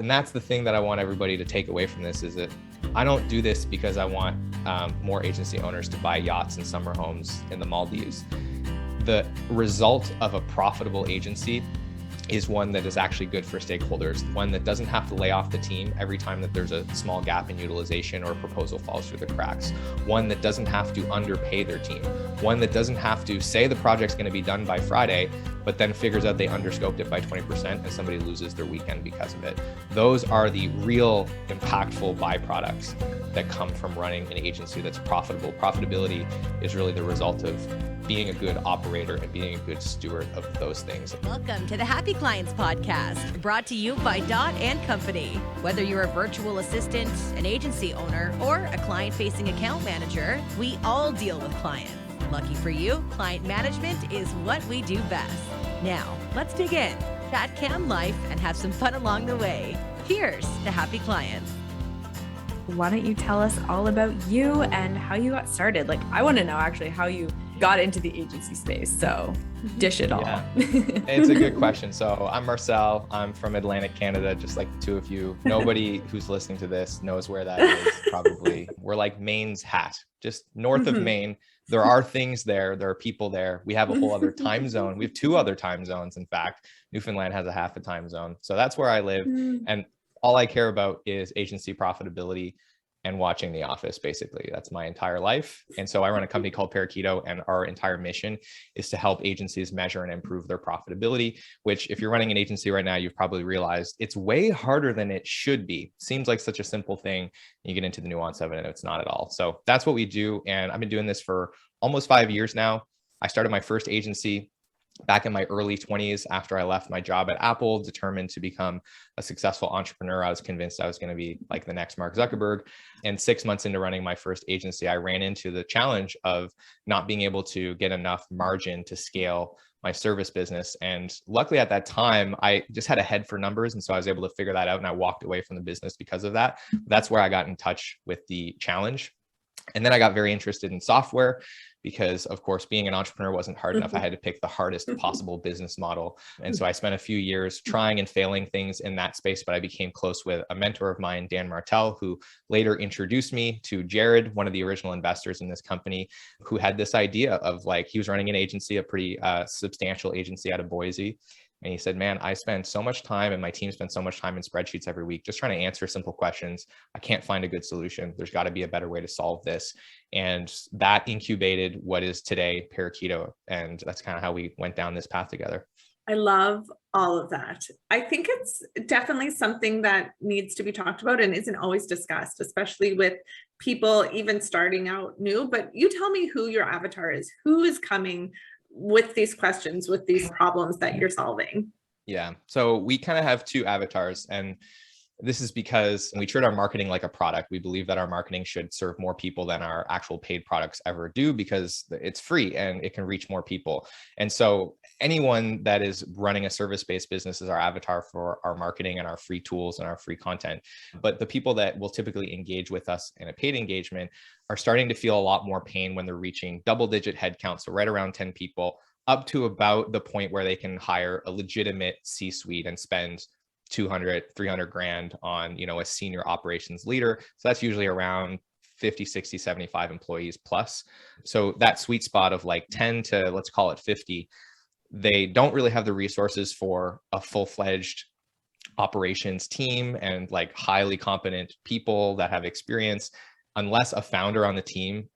And that's the thing that I want everybody to take away from this, is that I don't do this because I want more agency owners to buy yachts and summer homes in the Maldives. The result of a profitable agency is one that is actually good for stakeholders, one that doesn't have to lay off the team every time that there's a small gap in utilization or a proposal falls through the cracks, one that doesn't have to underpay their team, one that doesn't have to say the project's going to be done by Friday, but then figures out they underscoped it by 20% and somebody loses their weekend because of it. Those are the real impactful byproducts that come from running an agency that's profitable. Profitability is really the result of being a good operator and being a good steward of those things. Welcome to the Happy Clients Podcast, brought to you by Dot & Company. Whether you're a virtual assistant, an agency owner, or a client-facing account manager, we all deal with clients. Lucky for you, client management is what we do best. Now, let's dig in, chat cam life, and have some fun along the way. Here's the Happy Clients. Why don't you tell us all about you and how you got started? Like, I want to know actually how you got into the agency space. So dish it all. Yeah. It's a good question. So I'm Marcel. I'm from Atlantic Canada, just like the two of you. Nobody who's listening to this knows where that is, probably. We're like Maine's hat, just north of Maine. There are things there. There are people there. We have a whole other time zone. We have two other time zones. In fact, Newfoundland has a half a time zone. So that's where I live. And all I care about is agency profitability and watching The Office, basically. That's my entire life. And so I run a company called Parakeeto, and our entire mission is to help agencies measure and improve their profitability, which if you're running an agency right now, you've probably realized it's way harder than it should be. Seems like such a simple thing. You get into the nuance of it and it's not at all. So that's what we do. And I've been doing this for almost 5 years now. I started my first agency back in my early 20s after I left my job at Apple, determined to become a successful entrepreneur. I was convinced I was going to be like the next Mark Zuckerberg. And 6 months into running my first agency, I ran into the challenge of not being able to get enough margin to scale my service business. And luckily at that time, I just had a head for numbers. And so I was able to figure that out, and I walked away from the business because of that. That's where I got in touch with the challenge. And then I got very interested in software because, of course, being an entrepreneur wasn't hard enough. I had to pick the hardest possible business model. And so I spent a few years trying and failing things in that space, but I became close with a mentor of mine, Dan Martel, who later introduced me to Jared, one of the original investors in this company, who had this idea of like, he was running an agency, a pretty substantial agency out of Boise. And he said, man, I spend so much time and my team spends so much time in spreadsheets every week, just trying to answer simple questions. I can't find a good solution. There's got to be a better way to solve this. And that incubated what is today Parakeeto. And that's kind of how we went down this path together. I love all of that. I think it's definitely something that needs to be talked about and isn't always discussed, especially with people even starting out new. But you tell me who your avatar is, who is coming with these questions, with these problems that you're solving. Yeah. So we kind of have two avatars, and this is because we treat our marketing like a product. We believe that our marketing should serve more people than our actual paid products ever do because it's free and it can reach more people. And so anyone that is running a service-based business is our avatar for our marketing and our free tools and our free content. But the people that will typically engage with us in a paid engagement are starting to feel a lot more pain when they're reaching double-digit headcount, so right around 10 people, up to about the point where they can hire a legitimate C-suite and spend 200, 300 grand on, a senior operations leader. So that's usually around 50, 60, 75 employees plus. So that sweet spot of like 10 to let's call it 50, they don't really have the resources for a full-fledged operations team and like highly competent people that have experience. Unless a founder on the team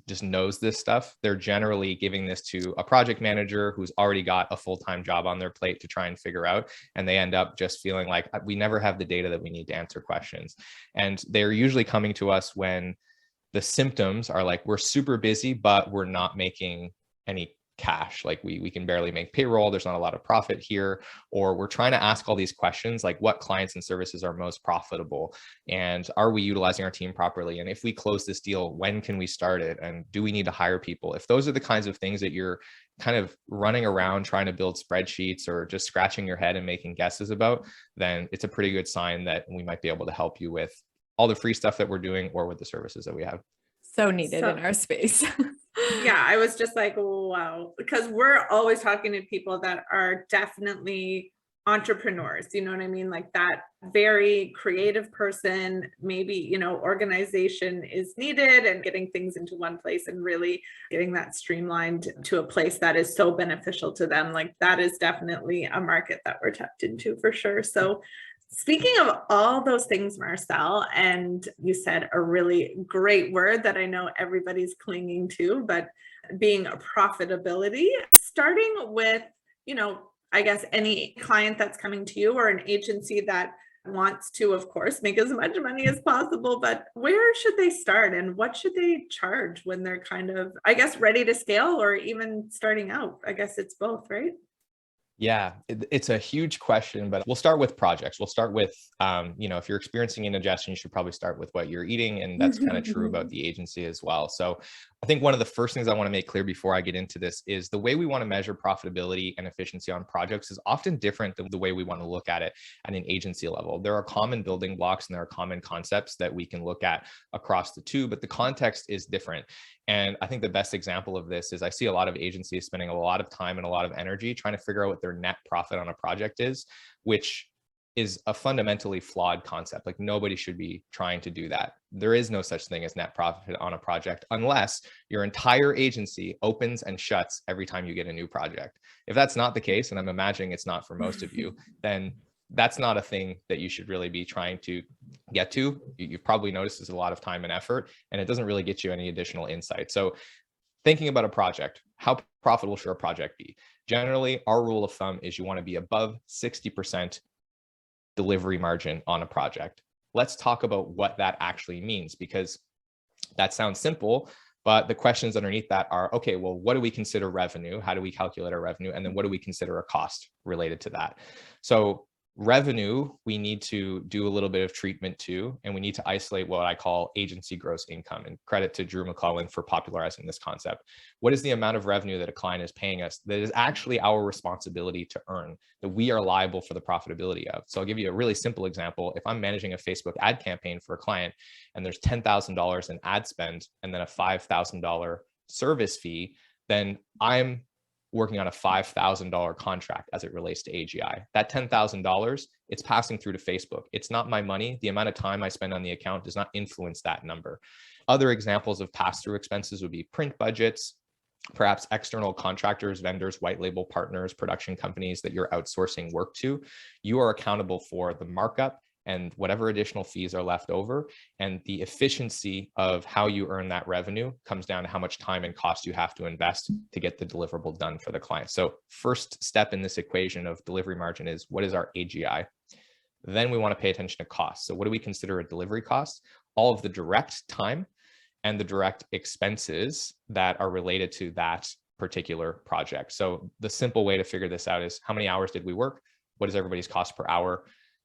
just knows this stuff, they're generally giving this to a project manager who's already got a full-time job on their plate to try and figure out. And they end up just feeling like we never have the data that we need to answer questions. And they're usually coming to us when the symptoms are like, we're super busy, but we're not making any cash. Like we can barely make payroll. There's not a lot of profit here. Or we're trying to ask all these questions, like what clients and services are most profitable? And are we utilizing our team properly? And if we close this deal, when can we start it? And do we need to hire people? If those are the kinds of things that you're kind of running around trying to build spreadsheets or just scratching your head and making guesses about, then it's a pretty good sign that we might be able to help you with all the free stuff that we're doing or with the services that we have. So needed in our space. Yeah, I was just like, wow, because we're always talking to people that are definitely entrepreneurs, you know what I mean? Like that very creative person, maybe, organization is needed and getting things into one place and really getting that streamlined to a place that is so beneficial to them. Like that is definitely a market that we're tapped into for sure. So speaking of all those things, Marcel, and you said a really great word that I know everybody's clinging to, but being a profitability, starting with, I guess any client that's coming to you or an agency that wants to, of course, make as much money as possible, but where should they start and what should they charge when they're kind of, I guess, ready to scale or even starting out? I guess it's both, right? Yeah, it's a huge question, but we'll start with projects. We'll start with, if you're experiencing indigestion, you should probably start with what you're eating. And that's kind of true about the agency as well. So I think one of the first things I want to make clear before I get into this is the way we want to measure profitability and efficiency on projects is often different than the way we want to look at it at an agency level. There are common building blocks and there are common concepts that we can look at across the two, but the context is different. And I think the best example of this is I see a lot of agencies spending a lot of time and a lot of energy trying to figure out what their net profit on a project is, which is a fundamentally flawed concept. Like nobody should be trying to do that. There is no such thing as net profit on a project unless your entire agency opens and shuts every time you get a new project. If that's not the case, and I'm imagining it's not for most of you, then that's not a thing that you should really be trying to get to. You've probably noticed there's a lot of time and effort, and it doesn't really get you any additional insight. So thinking about a project, how profitable should a project be? Generally, our rule of thumb is you want to be above 60% delivery margin on a project. Let's talk about what that actually means, because that sounds simple, but the questions underneath that are, okay, well, what do we consider revenue? How do we calculate our revenue? And then what do we consider a cost related to that? So revenue, we need to do a little bit of treatment to, and we need to isolate what I call agency gross income, and credit to Drew McClellan for popularizing this concept. What is the amount of revenue that a client is paying us that is actually our responsibility to earn, that we are liable for the profitability of? So I'll give you a really simple example. If I'm managing a Facebook ad campaign for a client and there's $10,000 in ad spend and then a $5,000 service fee, then I'm working on a $5,000 contract as it relates to AGI. That $10,000, it's passing through to Facebook. It's not my money. The amount of time I spend on the account does not influence that number. Other examples of pass-through expenses would be print budgets, perhaps external contractors, vendors, white label partners, production companies that you're outsourcing work to. You are accountable for the markup and whatever additional fees are left over. And the efficiency of how you earn that revenue comes down to how much time and cost you have to invest to get the deliverable done for the client. So first step in this equation of delivery margin is, what is our AGI? Then we want to pay attention to costs. So what do we consider a delivery cost? All of the direct time and the direct expenses that are related to that particular project. So the simple way to figure this out is, how many hours did we work? What is everybody's cost per hour?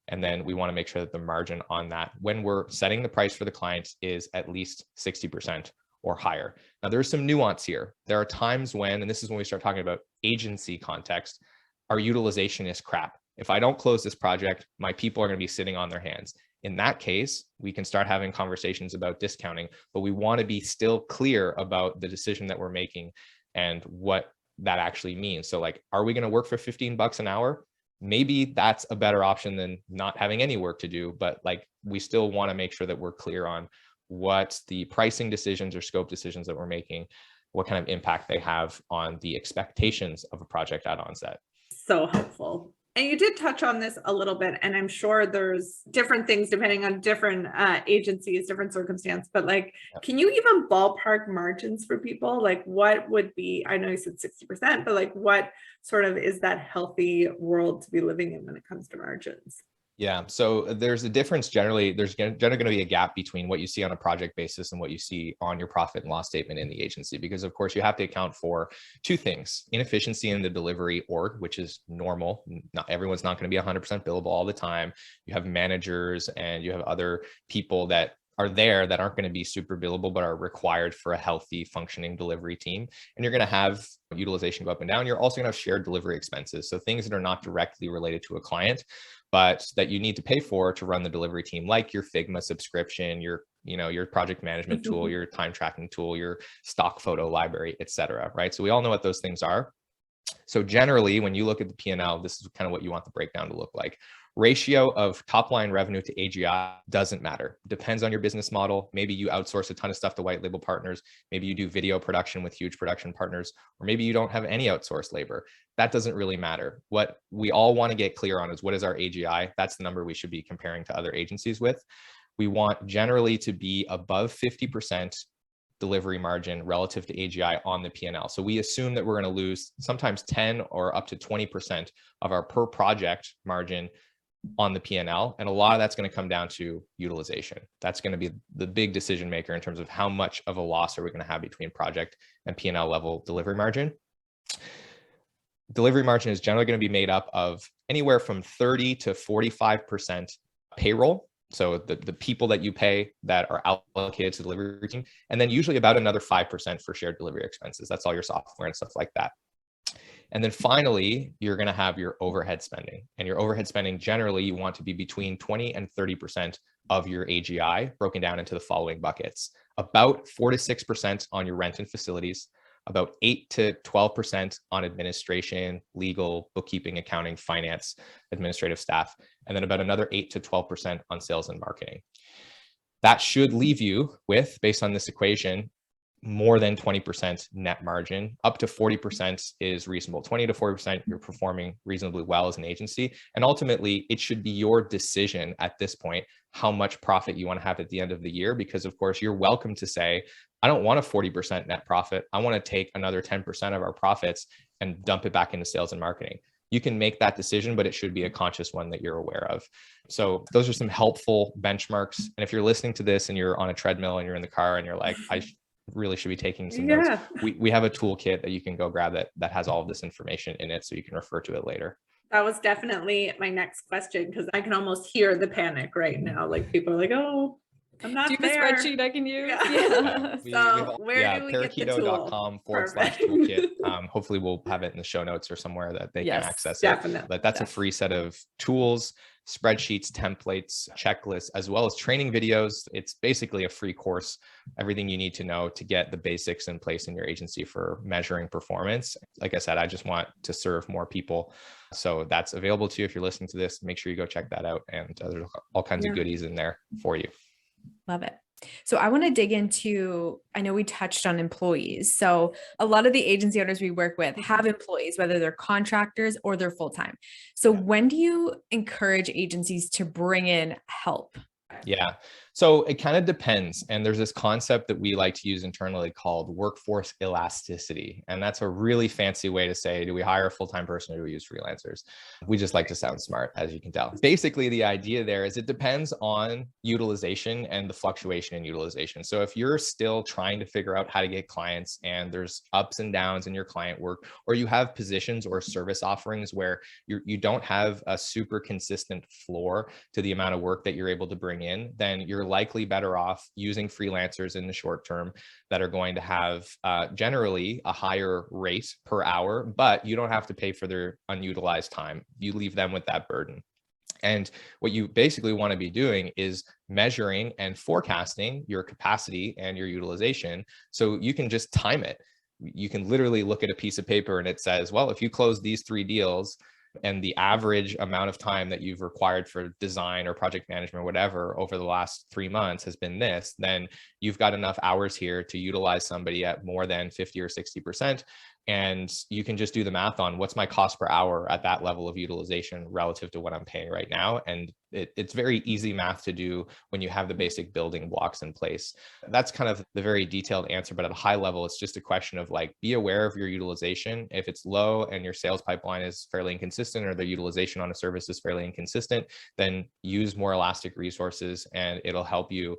And then we want to make sure that the margin on that, when we're setting the price for the client, is at least 60% or higher. Now, there's some nuance here. There are times when, and this is when we start talking about agency context, our utilization is crap. If I don't close this project, my people are going to be sitting on their hands. In that case, we can start having conversations about discounting, but we want to be still clear about the decision that we're making and what that actually means. So like, are we going to work for $15 an hour? Maybe that's a better option than not having any work to do, but like, we still want to make sure that we're clear on what the pricing decisions or scope decisions that we're making, what kind of impact they have on the expectations of a project at onset. So helpful. And you did touch on this a little bit, and I'm sure there's different things depending on different agencies, different circumstance, but like, can you even ballpark margins for people? Like what would be, I know you said 60%, but like what sort of is that healthy world to be living in when it comes to margins? Yeah, so there's a difference generally. There's generally going to be a gap between what you see on a project basis and what you see on your profit and loss statement in the agency, because of course you have to account for two things: inefficiency in the delivery org, which is normal. Not everyone's not going to be 100% billable all the time. You have managers and you have other people that are there that aren't going to be super billable, but are required for a healthy functioning delivery team. And you're going to have utilization go up and down. You're also going to have shared delivery expenses. So things that are not directly related to a client, but that you need to pay for to run the delivery team, like your Figma subscription, your project management tool, your time tracking tool, your stock photo library, et cetera, right? So we all know what those things are. So generally, when you look at the P&L, this is kind of what you want the breakdown to look like. Ratio of top line revenue to AGI doesn't matter. Depends on your business model. Maybe you outsource a ton of stuff to white label partners. Maybe you do video production with huge production partners, or maybe you don't have any outsourced labor. That doesn't really matter. What we all want to get clear on is what is our AGI? That's the number we should be comparing to other agencies with. We want generally to be above 50% delivery margin relative to AGI on the P&L. So we assume that we're going to lose sometimes 10 or up to 20% of our per project margin on the P&L. And a lot of that's going to come down to utilization. That's going to be the big decision maker in terms of how much of a loss are we going to have between project and P&L level delivery margin. Delivery margin is generally going to be made up of anywhere from 30 to 45% payroll. So the people that you pay that are allocated to the delivery team, and then usually about another 5% for shared delivery expenses. That's all your software and stuff like that. And then finally, you're going to have your overhead spending, and your overhead spending generally you want to be between 20 and 30% of your AGI, broken down into the following buckets: about 4 to 6% on your rent and facilities, about 8 to 12% on administration, legal, bookkeeping, accounting, finance, administrative staff, and then about another 8 to 12% on sales and marketing. That should leave you with, based on this equation, more than 20% net margin. Up to 40% is reasonable. 20 to 40%, you're performing reasonably well as an agency. And ultimately, it should be your decision at this point how much profit you want to have at the end of the year, because of course, you're welcome to say, I don't want a 40% net profit. I want to take another 10% of our profits and dump it back into sales and marketing. You can make that decision, but it should be a conscious one that you're aware of. So those are some helpful benchmarks. And if you're listening to this and you're on a treadmill and you're in the car and you're like, I really should be taking some notes, we have a toolkit that you can go grab that has all of this information in it, so you can refer to it later. That was definitely my next question, because I can almost hear the panic right now. Like people are like, oh, I'm not do you have there. a spreadsheet I can use? Where do we get the tool? Parakeeto.com/toolkit. Hopefully we'll have it in the show notes or somewhere that they can access definitely. it. But that's a free set of tools, spreadsheets, templates, checklists, as well as training videos. It's basically a free course, everything you need to know to get the basics in place in your agency for measuring performance. Like I said, I just want to serve more people. So that's available to you. If you're listening to this, make sure you go check that out. And there's all kinds of goodies in there for you. Love it. So I want to dig into, I know we touched on employees. So a lot of the agency owners we work with have employees, whether they're contractors or they're full-time. So when do you encourage agencies to bring in help? Yeah. So it kind of depends. And there's this concept that we like to use internally called workforce elasticity. And that's a really fancy way to say, do we hire a full-time person or do we use freelancers? We just like to sound smart, as you can tell. Basically, the idea there is it depends on utilization and the fluctuation in utilization. So if you're still trying to figure out how to get clients and there's ups and downs in your client work, or you have positions or service offerings where you don't have a super consistent floor to the amount of work that you're able to bring in, then you're likely better off using freelancers in the short term that are going to have generally a higher rate per hour, but you don't have to pay for their unutilized time. You leave them with that burden. And what you basically want to be doing is measuring and forecasting your capacity and your utilization so you can just time it. You can literally look at a piece of paper and it says, well, if you close these 3 deals, and the average amount of time that you've required for design or project management or whatever over the last 3 months has been this, then you've got enough hours here to utilize somebody at more than 50 or 60%. And you can just do the math on what's my cost per hour at that level of utilization relative to what I'm paying right now. And it's very easy math to do when you have the basic building blocks in place. That's kind of the very detailed answer, but at a high level, it's just a question of like, be aware of your utilization. If it's low and your sales pipeline is fairly inconsistent or the utilization on a service is fairly inconsistent, then use more elastic resources and it'll help you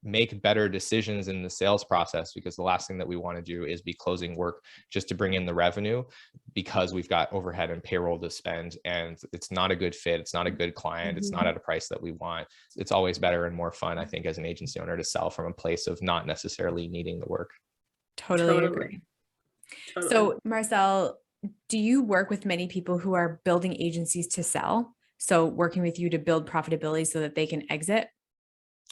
make better decisions in the sales process, because the last thing that we want to do is be closing work just to bring in the revenue because we've got overhead and payroll to spend and it's not a good fit. It's not a good client. It's not at a price that we want. It's always better and more fun, I think, as an agency owner to sell from a place of not necessarily needing the work. Totally agree. So Marcel, do you work with many people who are building agencies to sell? So working with you to build profitability so that they can exit?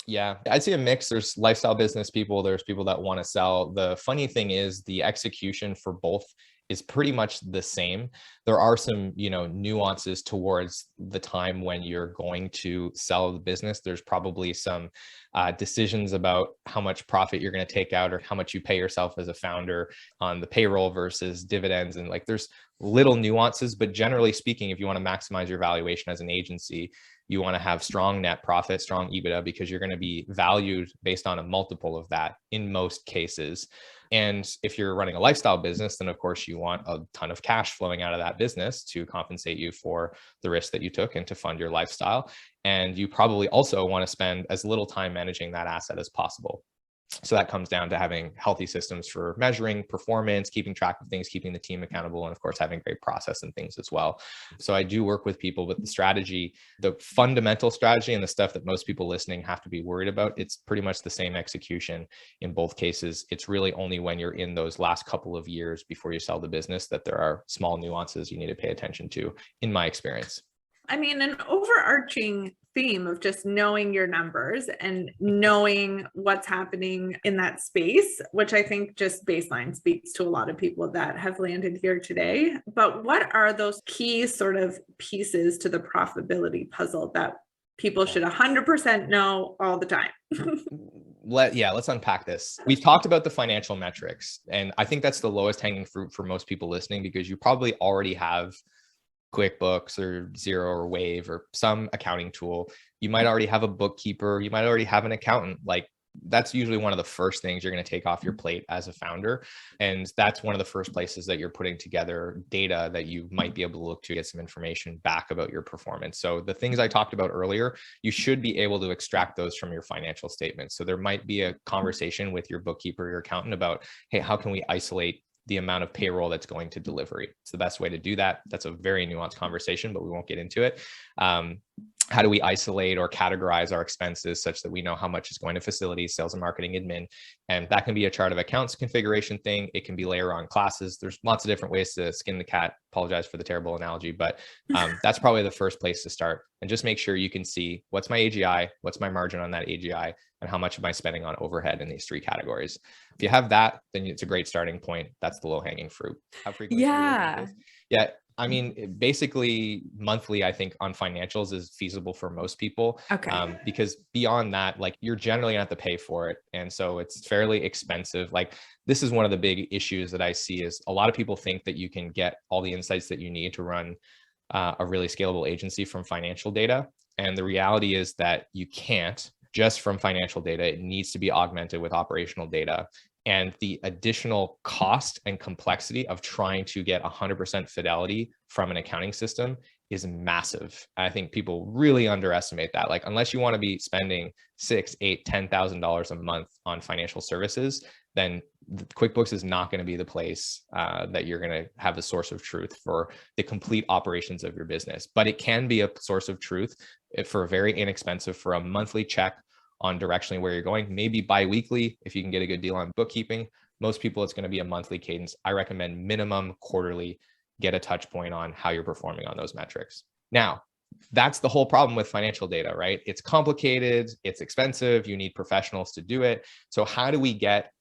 Yeah, I'd say a mix. There's lifestyle business people. There's people that want to sell. The funny thing is the execution for both is pretty much the same. There are some, nuances towards the time when you're going to sell the business. There's probably some decisions about how much profit you're going to take out or how much you pay yourself as a founder on the payroll versus dividends. And like, there's little nuances, but generally speaking, if you want to maximize your valuation as an agency, you want to have strong net profit, strong EBITDA, because you're going to be valued based on a multiple of that in most cases. And if you're running a lifestyle business, then of course you want a ton of cash flowing out of that business to compensate you for the risk that you took and to fund your lifestyle. And you probably also want to spend as little time managing that asset as possible. So that comes down to having healthy systems for measuring performance, keeping track of things, keeping the team accountable, and of course, having great process and things as well. So I do work with people with the strategy, the fundamental strategy, and the stuff that most people listening have to be worried about. It's pretty much the same execution in both cases. It's really only when you're in those last couple of years before you sell the business that there are small nuances you need to pay attention to, in my experience. I mean, an overarching theme of just knowing your numbers and knowing what's happening in that space, which I think just baseline speaks to a lot of people that have landed here today. But what are those key sort of pieces to the profitability puzzle that people should 100% know all the time? Let's unpack this. We've talked about the financial metrics, and I think that's the lowest hanging fruit for most people listening, because you probably already have QuickBooks or Xero or Wave or some accounting tool. You might already have a bookkeeper. You might already have an accountant. Like, that's usually one of the first things you're going to take off your plate as a founder. And that's one of the first places that you're putting together data that you might be able to look to get some information back about your performance. So the things I talked about earlier, you should be able to extract those from your financial statements. So there might be a conversation with your bookkeeper or your accountant about, hey, how can we isolate the amount of payroll that's going to delivery? It's the best way to do that. That's a very nuanced conversation, but we won't get into it. How do we isolate or categorize our expenses such that we know how much is going to facilities, sales and marketing, admin? And that can be a chart of accounts configuration thing. It can be layer on classes. There's lots of different ways to skin the cat. Apologize for the terrible analogy, but that's probably the first place to start. And just make sure you can see what's my AGI, what's my margin on that AGI, and how much am I spending on overhead in these three categories. If you have that, then it's a great starting point. That's the low hanging fruit. How frequently? Yeah. I mean, basically monthly, I think on financials is feasible for most people. Okay. Because beyond that, like, you're generally gonna have to pay for it. And so it's fairly expensive. Like, this is one of the big issues that I see is a lot of people think that you can get all the insights that you need to run a really scalable agency from financial data. And the reality is that you can't just from financial data. It needs to be augmented with operational data. And the additional cost and complexity of trying to get 100% fidelity from an accounting system is massive. I think people really underestimate that. Like, unless you want to be spending $6,000, $8,000, $10,000 a month on financial services, then QuickBooks is not going to be the place that you're going to have the source of truth for the complete operations of your business. But it can be a source of truth for very inexpensive, for a monthly check on directionally where you're going, maybe bi-weekly if you can get a good deal on bookkeeping. Most people, it's going to be a monthly cadence. I recommend minimum quarterly, get a touch point on how you're performing on those metrics. Now, that's the whole problem with financial data, right? It's complicated, it's expensive, you need professionals to do it. So how do we get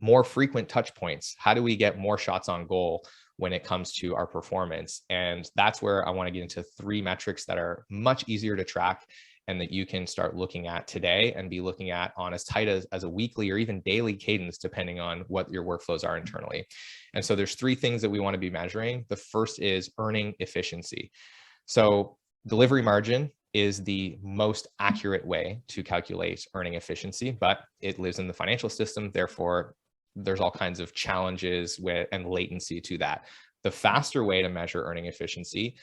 more frequent touch points? How do we get more shots on goal when it comes to our performance? And that's where I want to get into 3 metrics that are much easier to track and that you can start looking at today and be looking at on as tight as a weekly or even daily cadence, depending on what your workflows are internally. And so there's 3 things that we want to be measuring. The first is earning efficiency. So delivery margin is the most accurate way to calculate earning efficiency, but it lives in the financial system. Therefore, there's all kinds of challenges and latency to that. The faster way to measure earning efficiency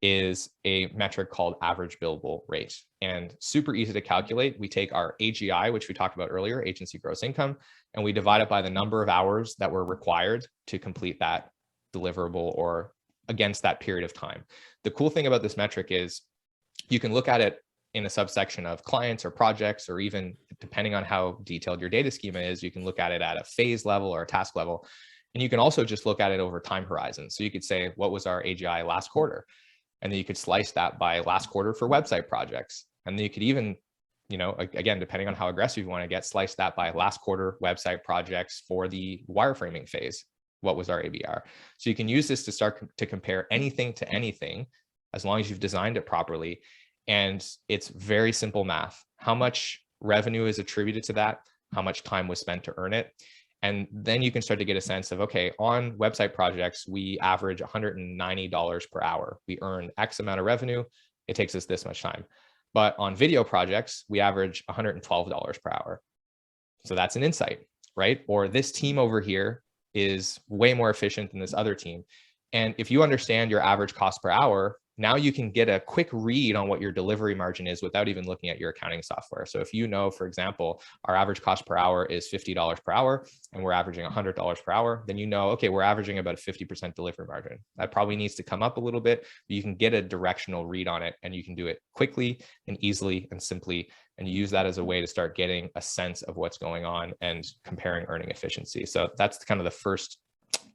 is a metric called average billable rate, and super easy to calculate. We take our AGI, which we talked about earlier, agency gross income, and we divide it by the number of hours that were required to complete that deliverable or against that period of time. The cool thing about this metric is you can look at it in a subsection of clients or projects, or even depending on how detailed your data schema is, you can look at it at a phase level or a task level. And you can also just look at it over time horizons. So you could say, what was our AGI last quarter? And then you could slice that by last quarter for website projects. And then you could even, again, depending on how aggressive you want to get, slice that by last quarter website projects for the wireframing phase. what was our ABR. So you can use this to start to compare anything to anything, as long as you've designed it properly. And it's very simple math. How much revenue is attributed to that? How much time was spent to earn it? And then you can start to get a sense of, okay, on website projects, we average $190 per hour. We earn X amount of revenue. It takes us this much time. But on video projects, we average $112 per hour. So that's an insight, right? Or this team over here is way more efficient than this other team. And if you understand your average cost per hour, now you can get a quick read on what your delivery margin is without even looking at your accounting software. So if you know, for example, our average cost per hour is $50 per hour and we're averaging $100 per hour, then you know, okay, we're averaging about a 50% delivery margin. That probably needs to come up a little bit, but you can get a directional read on it, and you can do it quickly and easily and simply, and use that as a way to start getting a sense of what's going on and comparing earning efficiency. So that's kind of the first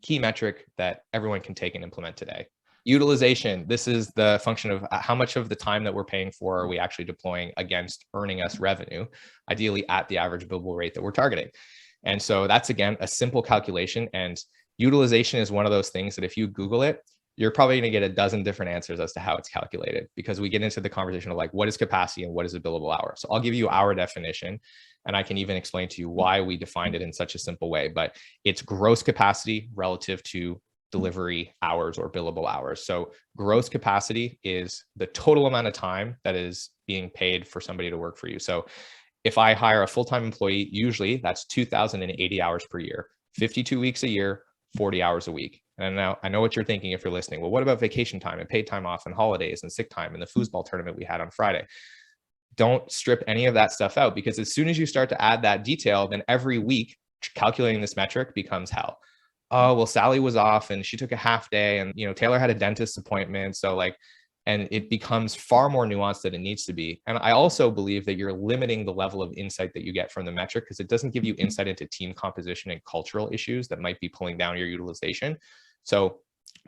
key metric that everyone can take and implement today. Utilization. This is the function of how much of the time that we're paying for are we actually deploying against earning us revenue, ideally at the average billable rate that we're targeting. And so that's, again, a simple calculation. And utilization is one of those things that if you Google it, you're probably going to get a dozen different answers as to how it's calculated, because we get into the conversation of like, what is capacity and what is a billable hour? So I'll give you our definition, and I can even explain to you why we defined it in such a simple way. But it's gross capacity relative to delivery hours or billable hours. So gross capacity is the total amount of time that is being paid for somebody to work for you. So if I hire a full-time employee, usually that's 2,080 hours per year, 52 weeks a year, 40 hours a week. And now I know what you're thinking if you're listening. Well, what about vacation time and paid time off and holidays and sick time and the foosball tournament we had on Friday? Don't strip any of that stuff out, because as soon as you start to add that detail, then every week calculating this metric becomes hell. Oh, well, Sally was off and she took a half day, and, you know, Taylor had a dentist appointment. So like, and it becomes far more nuanced than it needs to be. And I also believe that you're limiting the level of insight that you get from the metric, because it doesn't give you insight into team composition and cultural issues that might be pulling down your utilization. So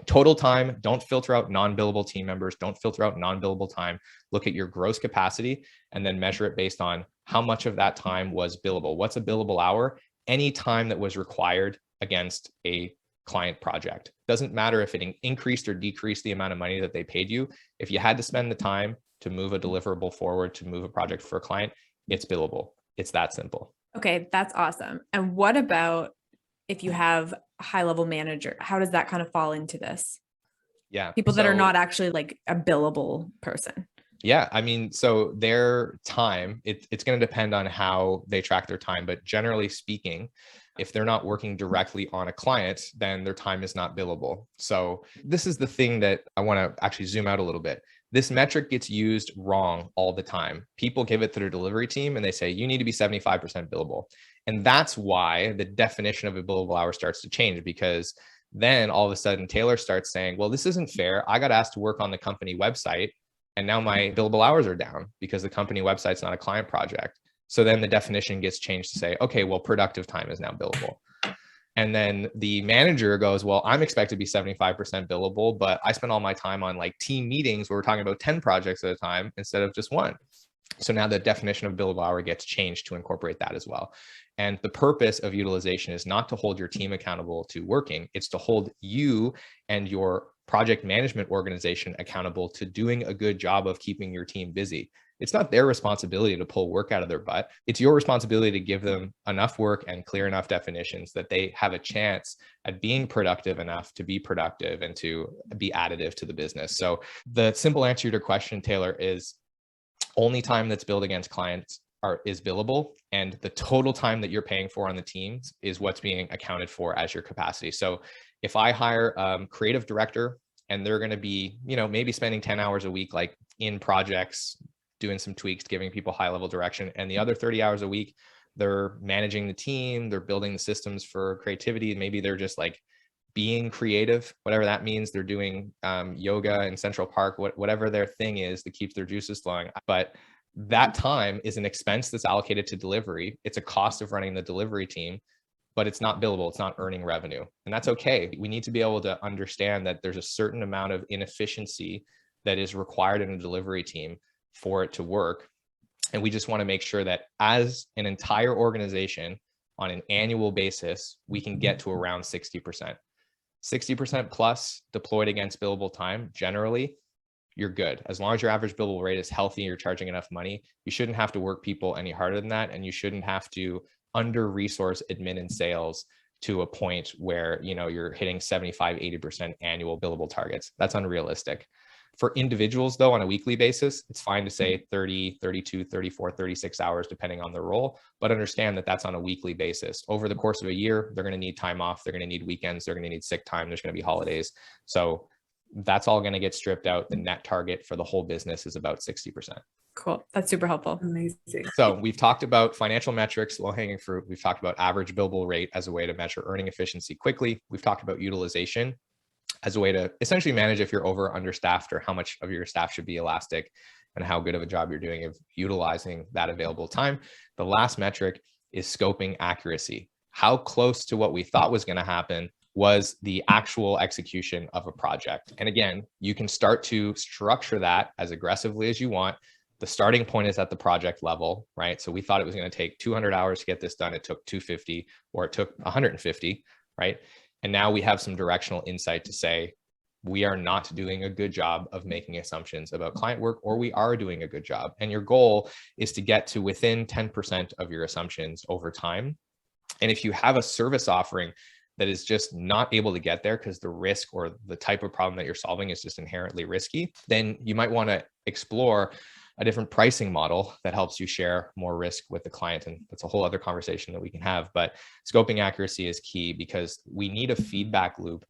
total time, don't filter out non-billable team members, don't filter out non-billable time. Look at your gross capacity and then measure it based on how much of that time was billable. What's a billable hour? Any time that was required against a client project. Doesn't matter if it increased or decreased the amount of money that they paid you. If you had to spend the time to move a deliverable forward, to move a project for a client, it's billable. It's that simple. Okay, that's awesome. And what about if you have a high-level manager? How does that kind of fall into this? Yeah. People that are not actually like a billable person. Yeah, I mean, so their time, it's going to depend on how they track their time. But generally speaking, if they're not working directly on a client, then their time is not billable. So this is the thing that I want to actually zoom out a little bit. This metric gets used wrong all the time. People give it to their delivery team and they say, you need to be 75% billable. And that's why the definition of a billable hour starts to change, because then all of a sudden Taylor starts saying, well, this isn't fair. I got asked to work on the company website, and now my billable hours are down because the company website's not a client project. So then the definition gets changed to say, okay, well, productive time is now billable. And then the manager goes, well, I'm expected to be 75% billable, but I spend all my time on like team meetings where we're talking about 10 projects at a time instead of just one. So now the definition of billable hour gets changed to incorporate that as well. And the purpose of utilization is not to hold your team accountable to working. It's to hold you and your project management organization accountable to doing a good job of keeping your team busy. It's not their responsibility to pull work out of their butt. It's your responsibility to give them enough work and clear enough definitions that they have a chance at being productive enough to be productive and to be additive to the business. So the simple answer to your question, Taylor, is only time that's billed against clients is billable, and the total time that you're paying for on the teams is what's being accounted for as your capacity. So if I hire a creative director and they're going to be, you know, maybe spending 10 hours a week, like in projects, doing some tweaks, giving people high level direction, and the other 30 hours a week, they're managing the team, they're building the systems for creativity. Maybe they're just like being creative, whatever that means. They're doing yoga in Central Park, whatever their thing is that keeps their juices flowing. But that time is an expense that's allocated to delivery. It's a cost of running the delivery team, but it's not billable. It's not earning revenue. And that's okay. We need to be able to understand that there's a certain amount of inefficiency that is required in a delivery team for it to work. And we just want to make sure that as an entire organization on an annual basis, we can get to around 60%. 60% plus deployed against billable time, generally, you're good. As long as your average billable rate is healthy, you're charging enough money, you shouldn't have to work people any harder than that. And you shouldn't have to under-resource admin and sales to a point where, you're hitting 75, 80% annual billable targets. That's unrealistic. For individuals, though, on a weekly basis, it's fine to say 30, 32, 34, 36 hours, depending on the role, but understand that that's on a weekly basis. Over the course of a year, they're going to need time off. They're going to need weekends. They're going to need sick time. There's going to be holidays. So that's all going to get stripped out. The net target for the whole business is about 60%. Cool. That's super helpful. Amazing. So we've talked about financial metrics, low-hanging fruit. We've talked about average billable rate as a way to measure earning efficiency quickly. We've talked about utilization as a way to essentially manage if you're over or understaffed, or how much of your staff should be elastic, and how good of a job you're doing of utilizing that available time. The last metric is scoping accuracy. How close to what we thought was going to happen was the actual execution of a project? And again, you can start to structure that as aggressively as you want. The starting point is at the project level, right? So we thought it was going to take 200 hours to get this done. It took 250, or it took 150, right? And now we have some directional insight to say, we are not doing a good job of making assumptions about client work, or we are doing a good job. And your goal is to get to within 10% of your assumptions over time. And if you have a service offering that is just not able to get there because the risk or the type of problem that you're solving is just inherently risky, then you might want to explore a different pricing model that helps you share more risk with the client. And that's a whole other conversation that we can have. But scoping accuracy is key, because we need a feedback loop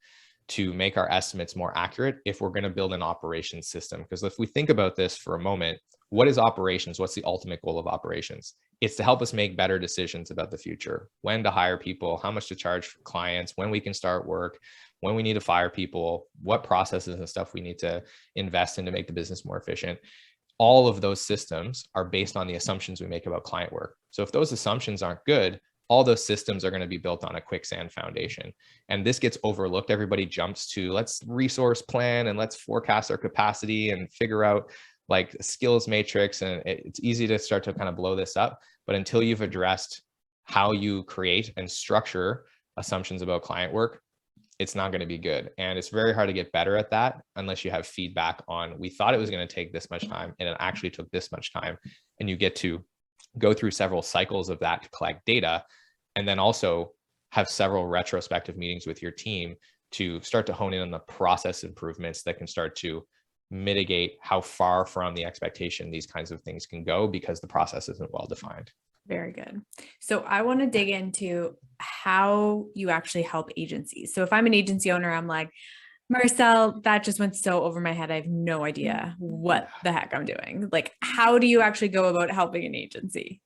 to make our estimates more accurate if we're going to build an operations system. Because if we think about this for a moment, what is operations? What's the ultimate goal of operations? It's to help us make better decisions about the future, when to hire people, how much to charge for clients, when we can start work, when we need to fire people, what processes and stuff we need to invest in to make the business more efficient. All of those systems are based on the assumptions we make about client work. So if those assumptions aren't good, all those systems are going to be built on a quicksand foundation. And this gets overlooked. Everybody jumps to let's resource plan and let's forecast our capacity and figure out like skills matrix. And it's easy to start to kind of blow this up. But until you've addressed how you create and structure assumptions about client work, it's not going to be good. And it's very hard to get better at that unless you have feedback on, we thought it was going to take this much time and it actually took this much time. And you get to go through several cycles of that to collect data, and then also have several retrospective meetings with your team to start to hone in on the process improvements that can start to mitigate how far from the expectation these kinds of things can go, because the process isn't well defined. Very good. So I want to dig into how you actually help agencies. So if I'm an agency owner, I'm like, Marcel, that just went so over my head. I have no idea what the heck I'm doing. Like, how do you actually go about helping an agency?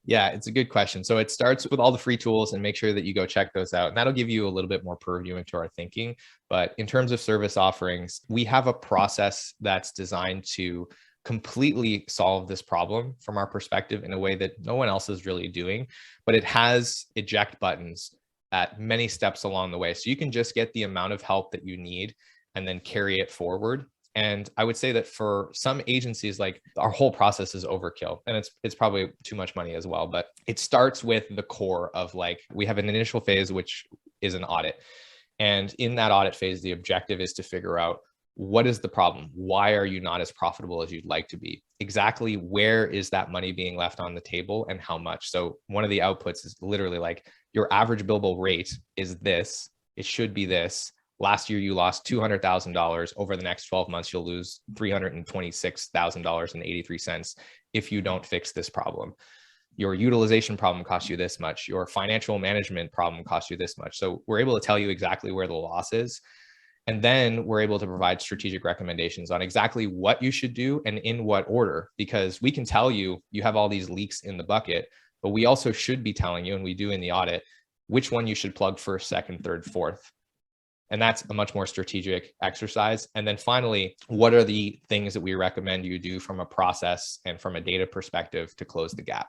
Yeah, it's a good question. So it starts with all the free tools, and make sure that you go check those out. And that'll give you a little bit more purview into our thinking. But in terms of service offerings, we have a process that's designed to completely solve this problem from our perspective in a way that no one else is really doing, but it has eject buttons at many steps along the way. So you can just get the amount of help that you need and then carry it forward. And I would say that for some agencies, like our whole process is overkill, and it's probably too much money as well, but it starts with the core of like, we have an initial phase, which is an audit. And in that audit phase, the objective is to figure out, what is the problem? Why are you not as profitable as you'd like to be? Exactly where is that money being left on the table and how much? So one of the outputs is literally like, your average billable rate is this. It should be this. Last year, you lost $200,000. Over the next 12 months, you'll lose $326,000.83 if you don't fix this problem. Your utilization problem costs you this much. Your financial management problem costs you this much. So we're able to tell you exactly where the loss is. And then we're able to provide strategic recommendations on exactly what you should do and in what order, because we can tell you, you have all these leaks in the bucket, but we also should be telling you, and we do in the audit, which one you should plug first, second, third, fourth. And that's a much more strategic exercise. And then finally, what are the things that we recommend you do from a process and from a data perspective to close the gap?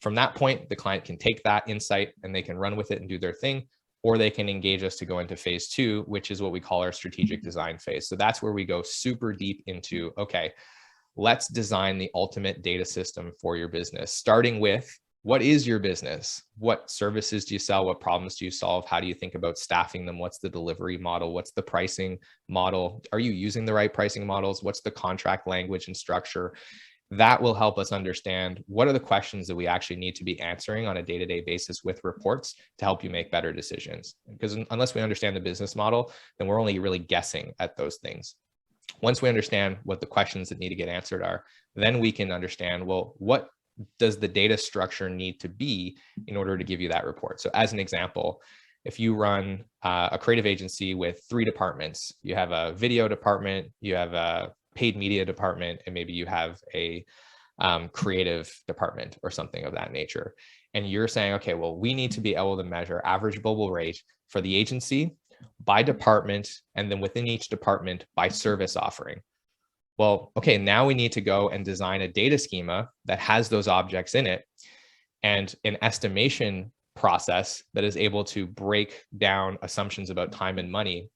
From that point, the client can take that insight and they can run with it and do their thing, or they can engage us to go into phase 2, which is what we call our strategic design phase. So that's where we go super deep into, okay, let's design the ultimate data system for your business, starting with what is your business? What services do you sell? What problems do you solve? How do you think about staffing them? What's the delivery model? What's the pricing model? Are you using the right pricing models? What's the contract language and structure? That will help us understand what are the questions that we actually need to be answering on a day-to-day basis with reports to help you make better decisions. Because unless we understand the business model, then we're only really guessing at those things. Once we understand what the questions that need to get answered are, then we can understand, well, what does the data structure need to be in order to give you that report? So as an example, if you run a creative agency with 3 departments, you have a video department, you have a paid media department, and maybe you have a creative department or something of that nature. And you're saying, okay, well, we need to be able to measure average billable rate for the agency by department, and then within each department by service offering. Well, okay, now we need to go and design a data schema that has those objects in it and an estimation process that is able to break down assumptions about time and money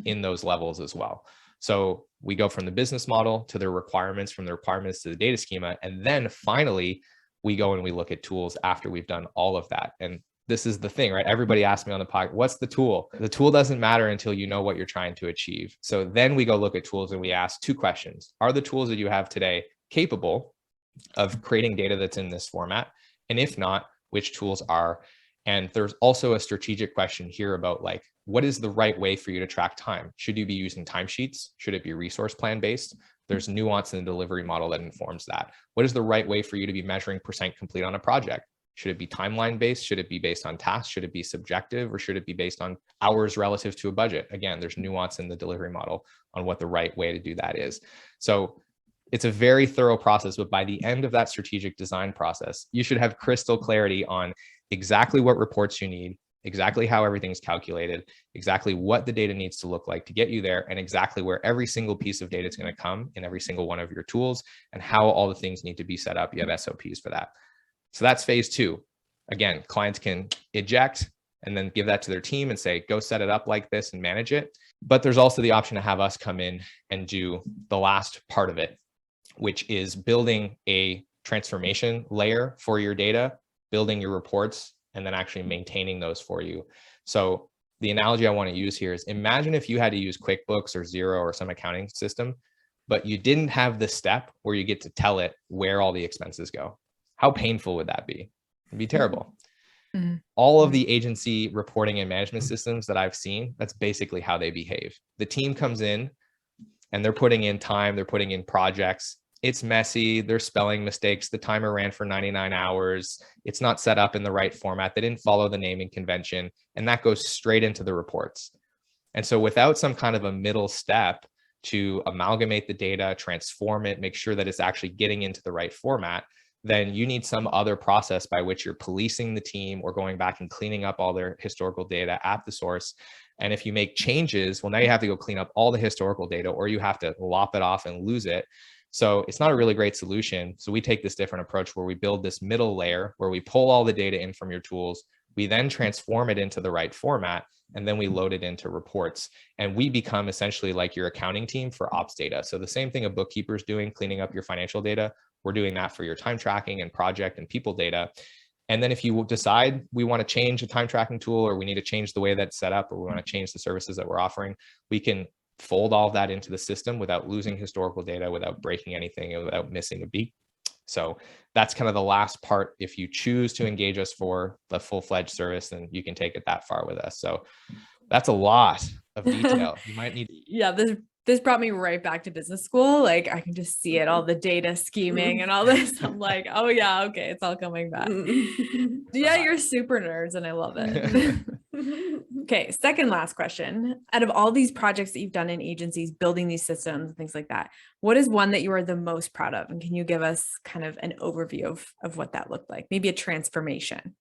in those levels as well. So we go from the business model to the requirements, from the requirements to the data schema. And then finally, we go and we look at tools after we've done all of that. And this is the thing, right? Everybody asks me on the podcast, what's the tool? The tool doesn't matter until you know what you're trying to achieve. So then we go look at tools and we ask 2 questions. Are the tools that you have today capable of creating data that's in this format? And if not, which tools are? And there's also a strategic question here about like, what is the right way for you to track time? Should you be using timesheets? Should it be resource plan based? There's nuance in the delivery model that informs that. What is the right way for you to be measuring % complete on a project? Should it be timeline based? Should it be based on tasks? Should it be subjective, or should it be based on hours relative to a budget? Again, there's nuance in the delivery model on what the right way to do that is. So it's a very thorough process, but by the end of that strategic design process, you should have crystal clarity on exactly what reports you need, exactly how everything's calculated, exactly what the data needs to look like to get you there, and exactly where every single piece of data is going to come in every single one of your tools, and how all the things need to be set up. You have SOPs for that. So that's phase 2. Again, clients can eject and then give that to their team and say, go set it up like this and manage it. But there's also the option to have us come in and do the last part of it, which is building a transformation layer for your data, building your reports, and then actually maintaining those for you. So the analogy I want to use here is, imagine if you had to use QuickBooks or Xero or some accounting system, but you didn't have the step where you get to tell it where all the expenses go. How painful would that be? It'd be terrible. Mm-hmm. All of the agency reporting and management systems that I've seen, that's basically how they behave. The team comes in and they're putting in time, they're putting in projects. It's messy. There's spelling mistakes. The timer ran for 99 hours. It's not set up in the right format. They didn't follow the naming convention. And that goes straight into the reports. And so without some kind of a middle step to amalgamate the data, transform it, make sure that it's actually getting into the right format, then you need some other process by which you're policing the team or going back and cleaning up all their historical data at the source. And if you make changes, well, now you have to go clean up all the historical data, or you have to lop it off and lose it. So it's not a really great solution. So we take this different approach where we build this middle layer where we pull all the data in from your tools. We then transform it into the right format, and then we load it into reports. And we become essentially like your accounting team for ops data. So the same thing a bookkeeper is doing, cleaning up your financial data, we're doing that for your time tracking and project and people data. And then if you decide we want to change a time tracking tool, or we need to change the way that's set up, or we want to change the services that we're offering, we can fold all of that into the system without losing historical data, without breaking anything, and without missing a beat. So that's kind of the last part. If you choose to engage us for the full-fledged service, then you can take it that far with us. So that's a lot of detail. You might need. Yeah, this brought me right back to business school. Like I can just see it, all the data scheming and all this. I'm like, oh yeah, okay, it's all coming back. Yeah, you're super nerds and I love it. Okay, second last question. Out of all these projects that you've done in agencies, building these systems and things like that, what is one that you are the most proud of? And can you give us kind of an overview of what that looked like? Maybe a transformation.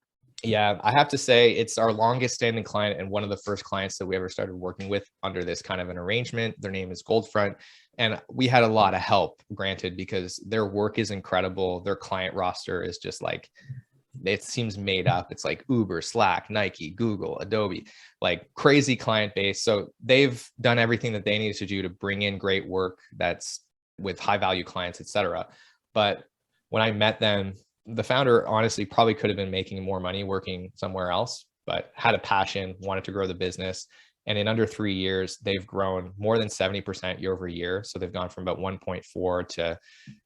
Yeah, I have to say it's our longest standing client and one of the first clients that we ever started working with under this kind of an arrangement. Their name is Goldfront. And we had a lot of help, granted, because their work is incredible. Their client roster is just like, it seems made up. It's like Uber, Slack, Nike, Google, Adobe, like crazy client base. So they've done everything that they needed to do to bring in great work that's with high value clients, et cetera. But when I met them, The founder honestly probably could have been making more money working somewhere else, but had a passion, wanted to grow the business. And in under 3 years, they've grown more than 70% year over year. So they've gone from about 1.4 to,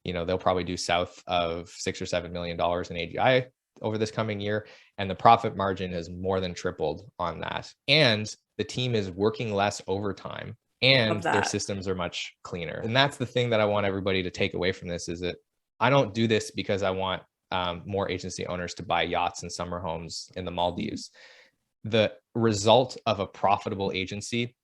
they'll probably do south of $6 or $7 million in AGI over this coming year. And the profit margin has more than tripled on that. And the team is working less overtime and their systems are much cleaner. And that's the thing that I want everybody to take away from this, is that I don't do this because I want more agency owners to buy yachts and summer homes in the Maldives. The result of a profitable agency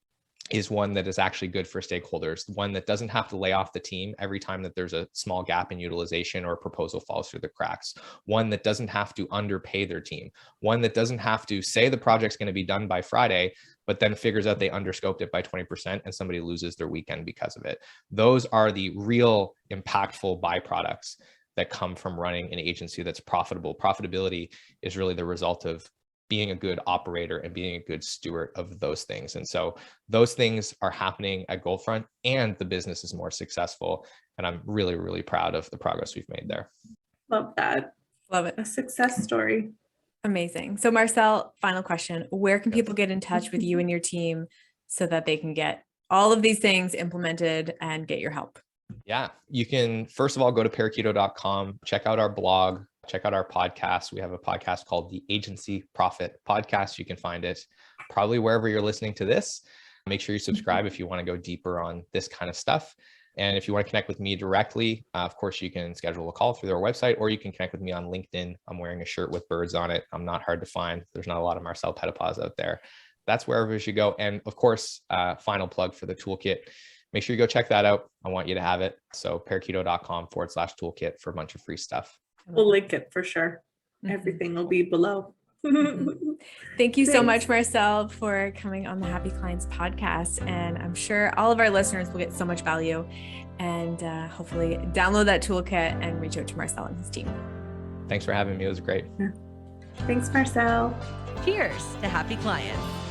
is one that is actually good for stakeholders, one that doesn't have to lay off the team every time that there's a small gap in utilization or a proposal falls through the cracks, one that doesn't have to underpay their team, one that doesn't have to say the project's going to be done by Friday, but then figures out they underscoped it by 20% and somebody loses their weekend because of it. Those are the real impactful byproducts that come from running an agency that's profitable. Profitability is really the result of being a good operator and being a good steward of those things. And so those things are happening at Goldfront, and the business is more successful. And I'm really, really proud of the progress we've made there. Love that. Love it. A success story. Amazing. So Marcel, final question. Where can people get in touch with you and your team so that they can get all of these things implemented and get your help? Yeah, you can, first of all, go to parakeeto.com, check out our blog, check out our podcast. We have a podcast called the Agency Profit Podcast. You can find it probably wherever you're listening to this. Make sure you subscribe if you want to go deeper on this kind of stuff. And if you want to connect with me directly, of course, you can schedule a call through their website, or you can connect with me on LinkedIn. I'm wearing a shirt with birds on it. I'm not hard to find. There's not a lot of Marcel Petitpas out there. That's wherever you should go. And of course, final plug for the toolkit. Make sure you go check that out. I want you to have it. So parakeeto.com/toolkit for a bunch of free stuff. We'll link it for sure. Everything will be below. Thank you so much, Marcel, for coming on the Happy Clients podcast. And I'm sure all of our listeners will get so much value, and hopefully download that toolkit and reach out to Marcel and his team. Thanks for having me. It was great. Thanks, Marcel. Cheers to happy clients.